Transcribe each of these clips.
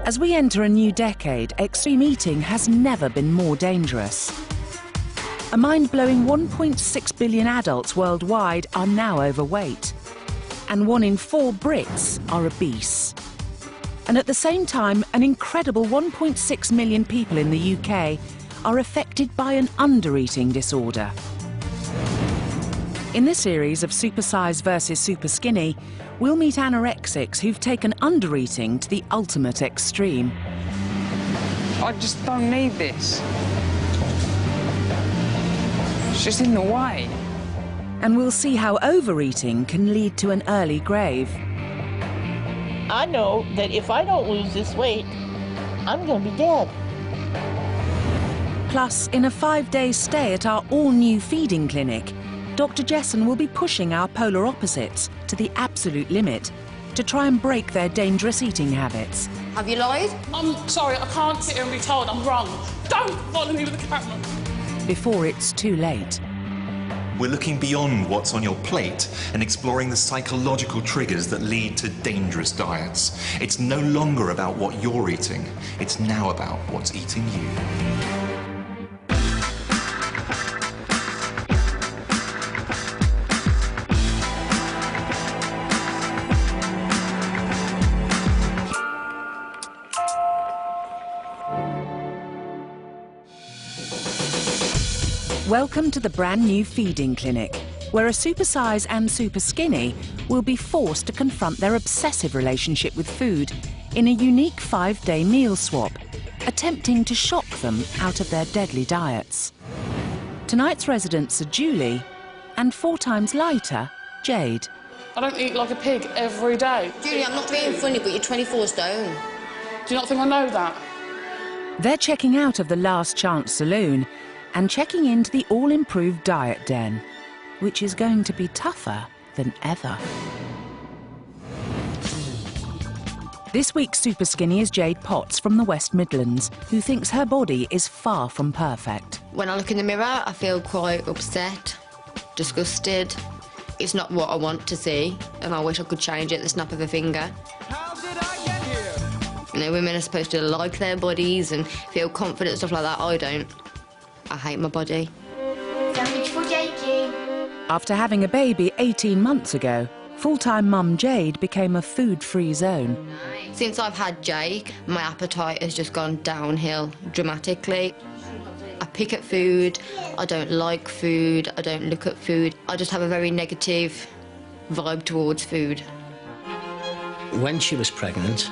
As we enter a new decade, extreme eating has never been more dangerous. A mind-blowing 1.6 billion adults worldwide are now overweight, and 1 in 4 Brits are obese. And at the same time, an incredible 1.6 million people in the UK are affected by an undereating disorder. In this series of Supersize versus Superskinny, we'll meet anorexics who've taken undereating to the ultimate extreme. I just don't need this. It's just in the way. And we'll see how overeating can lead to an early grave. I know that if I don't lose this weight, I'm going to be dead. Plus, in a 5-day stay at our all-new feeding clinic, Dr. Jessen will be pushing our polar opposites to the absolute limit to try and break their dangerous eating habits. Have you lied? I'm sorry, I can't sit here and be told I'm wrong. Don't follow me with the camera. Before it's too late. We're looking beyond what's on your plate and exploring the psychological triggers that lead to dangerous diets. It's no longer about what you're eating, it's now about what's eating you. Welcome to the brand new feeding clinic, where a Supersize and Superskinny will be forced to confront their obsessive relationship with food in a unique 5-day meal swap, attempting to shock them out of their deadly diets. Tonight's residents are Julie and 4 times lighter, Jade. I don't eat like a pig every day. Julie, I'm not being funny, but you're 24 stone. Do you not think I know that? They're checking out of the Last Chance Saloon and checking into the all-improved diet den, which is going to be tougher than ever. This week's Superskinny is Jade Potts from the West Midlands, who thinks her body is far from perfect. When I look in the mirror, I feel quite upset, disgusted. It's not what I want to see, and I wish I could change it at the snap of a finger. How did I get here? You know, women are supposed to like their bodies and feel confident, stuff like that. I don't. I hate my body. Sandwich for Jakey. After having a baby 18 months ago, full-time mum Jade became a food-free zone. Since I've had Jake, my appetite has just gone downhill dramatically. I pick at food, I don't like food, I don't look at food. I just have a very negative vibe towards food. When she was pregnant,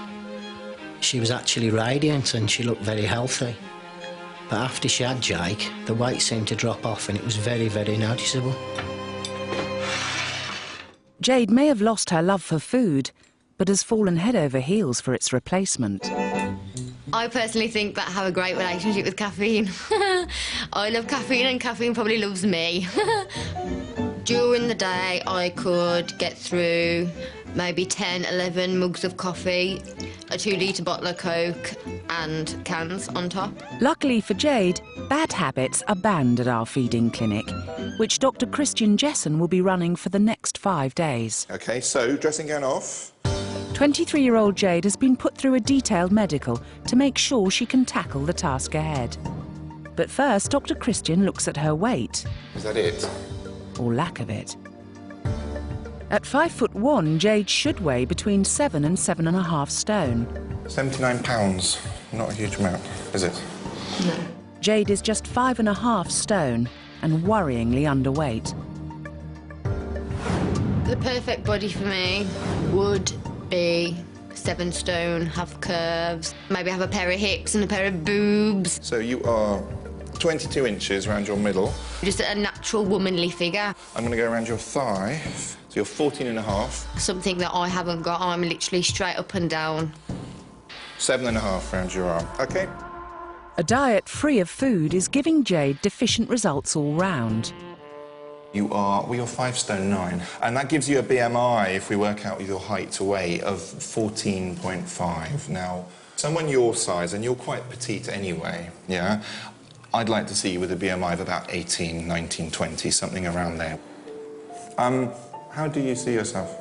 she was actually radiant and she looked very healthy. But after she had Jake, the weight seemed to drop off and it was very, very noticeable. Jade may have lost her love for food, but has fallen head over heels for its replacement. I personally think that I have a great relationship with caffeine. I love caffeine and caffeine probably loves me. During the day, I could get through maybe 10, 11 mugs of coffee, a 2-litre bottle of Coke and cans on top. Luckily for Jade, bad habits are banned at our feeding clinic, which Dr. Christian Jessen will be running for the next 5 days. OK, so dressing gown off. 23-year-old Jade has been put through a detailed medical to make sure she can tackle the task ahead. But first, Dr. Christian looks at her weight. Is that it? Or lack of it. At 5'1", Jade should weigh between 7 and 7.5 stone. 79 pounds. Not a huge amount, is it? No. Jade is just 5.5 stone and worryingly underweight. The perfect body for me would be 7 stone, have curves, maybe have a pair of hips and a pair of boobs. So you are 22 inches around your middle. Just a natural womanly figure. I'm going to go around your thigh. So you're 14.5. Something that I haven't got. I'm literally straight up and down. 7.5 around your arm. OK. A diet free of food is giving Jade deficient results all round. You're 5'9", and that gives you a BMI, if we work out your height to weight, of 14.5. Now, someone your size, and you're quite petite anyway, yeah? I'd like to see you with a BMI of about 18, 19, 20, something around there. How do you see yourself?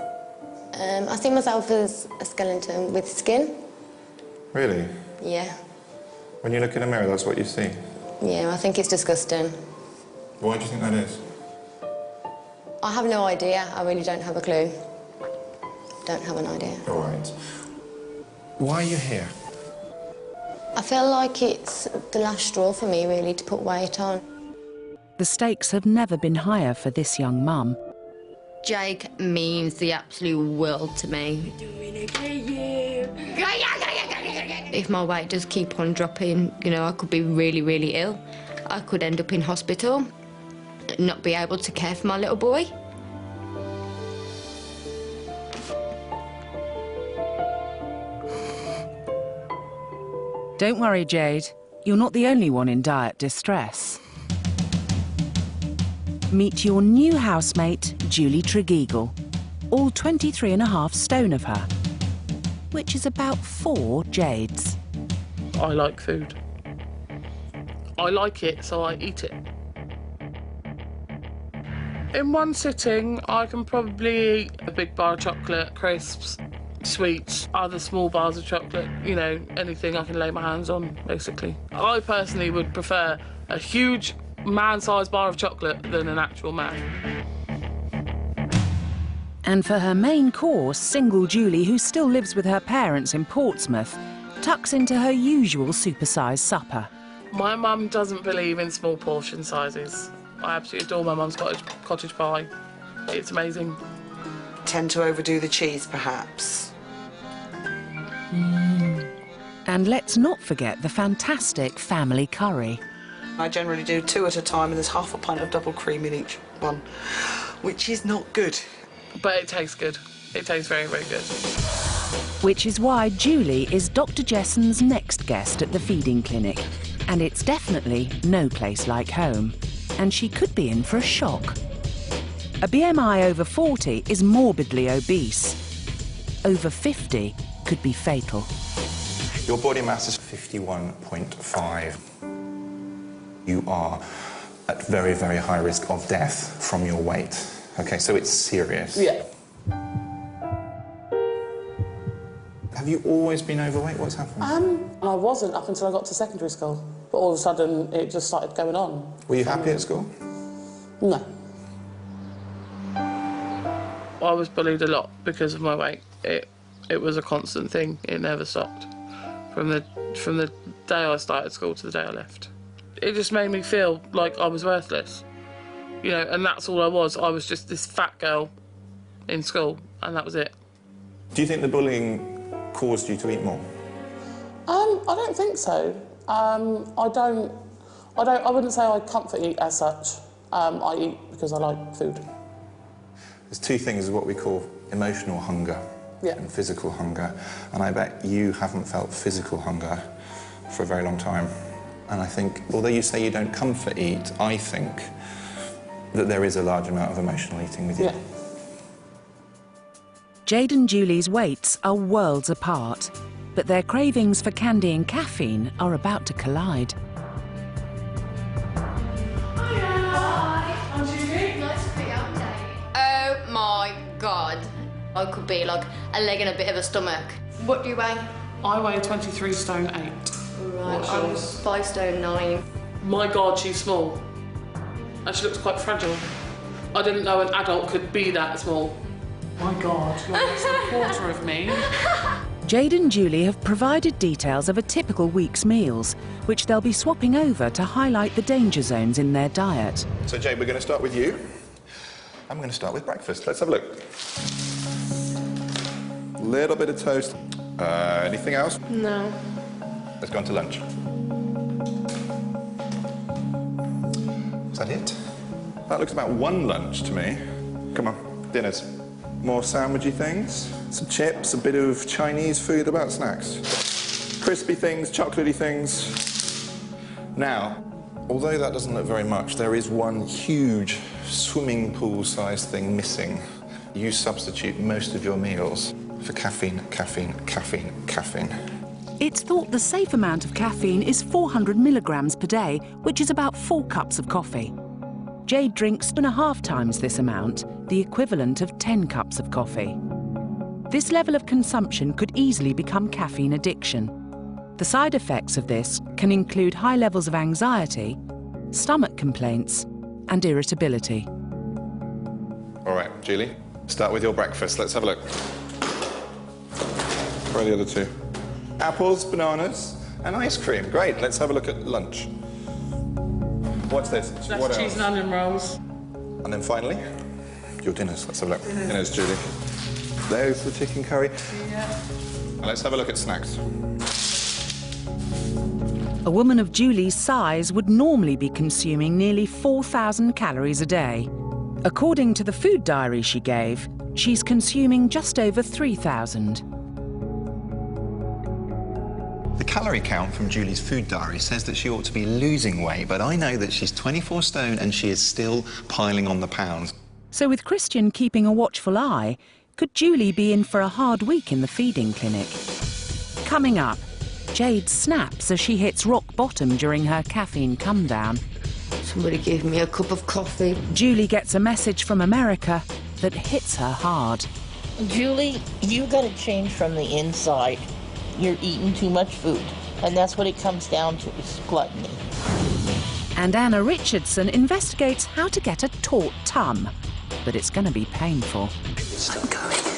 I see myself as a skeleton with skin. Really? Yeah. When you look in a mirror, that's what you see? Yeah, I think it's disgusting. Why do you think that is? I have no idea. I really don't have a clue. Don't have an idea. All right. Why are you here? I feel like it's the last straw for me, really, to put weight on. The stakes have never been higher for this young mum. Jake means the absolute world to me. If my weight does keep on dropping, you know, I could be really, really ill. I could end up in hospital, not be able to care for my little boy. Don't worry, Jade. You're not the only one in diet distress. Meet your new housemate, Julie Tregeagle, all 23.5 stone of her, which is about 4 Jades. I like food. I like it, so I eat it. In one sitting, I can probably eat a big bar of chocolate, crisps, sweets, other small bars of chocolate, you know, anything I can lay my hands on, basically. I personally would prefer a huge man-sized bar of chocolate than an actual man. And for her main course, single Julie, who still lives with her parents in Portsmouth, tucks into her usual supersized supper. My mum doesn't believe in small portion sizes. I absolutely adore my mum's cottage pie. It's amazing. Tend to overdo the cheese, perhaps. And let's not forget the fantastic family curry. I generally do 2 at a time, and there's half a pint of double cream in each one, which is not good. But it tastes good. It tastes very, very good. Which is why Julie is Dr. Jesson's next guest at the feeding clinic. And it's definitely no place like home. And she could be in for a shock. A BMI over 40 is morbidly obese. Over 50 could be fatal. Your body mass is 51.5. You are at very, very high risk of death from your weight. Okay, so it's serious. Yeah. Have you always been overweight? What's happened? I wasn't up until I got to secondary school. But all of a sudden, it just started going on. Were you happy at school? No. I was bullied a lot because of my weight. It was a constant thing. It never stopped. From the day I started school to the day I left. It just made me feel like I was worthless. You know, and that's all I was. I was just this fat girl in school, and that was it. Do you think the bullying caused you to eat more? I don't think so. I wouldn't say I comfort eat as such. I eat because I like food. There's 2 things, what we call emotional hunger and physical hunger. And I bet you haven't felt physical hunger for a very long time. And I think, although you say you don't comfort eat, I think that there is a large amount of emotional eating with you. Yeah. Jade and Julie's weights are worlds apart, but their cravings for candy and caffeine are about to collide. Hi, I'm Julie. Nice to meet you, Jade. Oh my God. I could be like a leg and a bit of a stomach. What do you weigh? I weigh 23 stone 8. Right, What's I'm yours? 5 stone 9. My God, she's small. And she looks quite fragile. I didn't know an adult could be that small. My God, you're less than a quarter of me. Jade and Julie have provided details of a typical week's meals, which they'll be swapping over to highlight the danger zones in their diet. So, Jade, we're going to start with you. I'm going to start with breakfast. Let's have a look. Little bit of toast. Anything else? No. Let's go on to lunch. Is that it? That looks about 1 lunch to me. Come on, dinners. More sandwichy things, some chips, a bit of Chinese food, about snacks. Crispy things, chocolatey things. Now, although that doesn't look very much, there is one huge swimming pool-sized thing missing. You substitute most of your meals for caffeine, caffeine, caffeine, caffeine. It's thought the safe amount of caffeine is 400 milligrams per day, which is about 4 cups of coffee. Jade drinks 2.5 times this amount, the equivalent of 10 cups of coffee. This level of consumption could easily become caffeine addiction. The side effects of this can include high levels of anxiety, stomach complaints, and irritability. All right, Julie, start with your breakfast. Let's have a look. Try the other two. Apples, bananas, and ice cream. Great, let's have a look at lunch. What's this? That's what cheese else? and onion rolls. And then finally, your dinners. Let's have a look. Dinners, Julie. There's the chicken curry. Yeah. And let's have a look at snacks. A woman of Julie's size would normally be consuming nearly 4,000 calories a day. According to the food diary she gave, she's consuming just over 3,000. The calorie count from Julie's food diary says that she ought to be losing weight, but I know that she's 24 stone and she is still piling on the pounds. So with Christian keeping a watchful eye, could Julie be in for a hard week in the feeding clinic? Coming up, Jade snaps as she hits rock bottom during her caffeine come down. Somebody gave me a cup of coffee. Julie gets a message from America that hits her hard. Julie, you got to change from the inside. You're eating too much food, and that's what it comes down to, is gluttony. And Anna Richardson investigates how to get a taut tum, but it's going to be painful. Stop going.